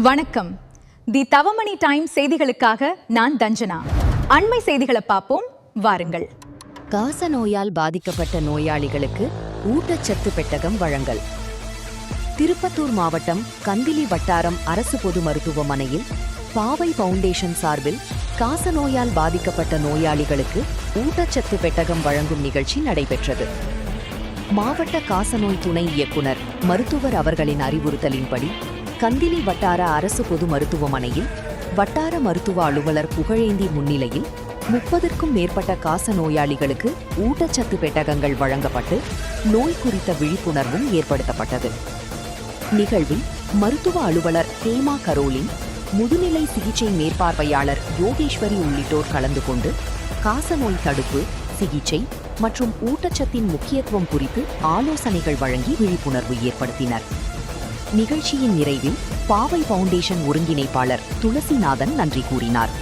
வணக்கம். தி தவமணி டைம் செய்திகளுக்காக நான் தஞ்சனா. அண்மை செய்திகளை பார்ப்போம் வாருங்கள். காச நோயால் பாதிக்கப்பட்ட நோயாளிகளுக்கு ஊட்டச்சத்து பெட்டகம் வழங்கல். திருப்பத்தூர் மாவட்டம் கந்திலி வட்டாரம் அரசு பொது மருத்துவமனையில் பாவை ஃபவுண்டேஷன் சார்பில் காச நோயால் பாதிக்கப்பட்ட நோயாளிகளுக்கு ஊட்டச்சத்து பெட்டகம் வழங்கும் நிகழ்ச்சி நடைபெற்றது. மாவட்ட காசநோய் துணை இயக்குனர் மருத்துவர் அவர்களின் அறிவுறுத்தலின்படி கந்திலி வட்டார அரசு பொது மருத்துவமனையில் வட்டார மருத்துவ அலுவலர் புகழேந்தி முன்னிலையில் 30க்கும் மேற்பட்ட காச நோயாளிகளுக்கு ஊட்டச்சத்து பெட்டகங்கள் வழங்கப்பட்டு நோய் குறித்த விழிப்புணர்வும் ஏற்படுத்தப்பட்டது. நிகழ்வில் மருத்துவ அலுவலர் ஹேமா கரோலின், முதுநிலை சிகிச்சை மேற்பார்வையாளர் யோகேஸ்வரி உள்ளிட்டோர் கலந்து கொண்டு காசநோய் தடுப்பு, சிகிச்சை மற்றும் ஊட்டச்சத்தின் முக்கியத்துவம் குறித்து ஆலோசனைகள் வழங்கி விழிப்புணர்வு ஏற்படுத்தினர். நிகழ்ச்சியின் நிறைவில் பாவை ஃபவுண்டேஷன் ஒருங்கிணைப்பாளர் துளசிநாதன் நன்றி கூறினார்.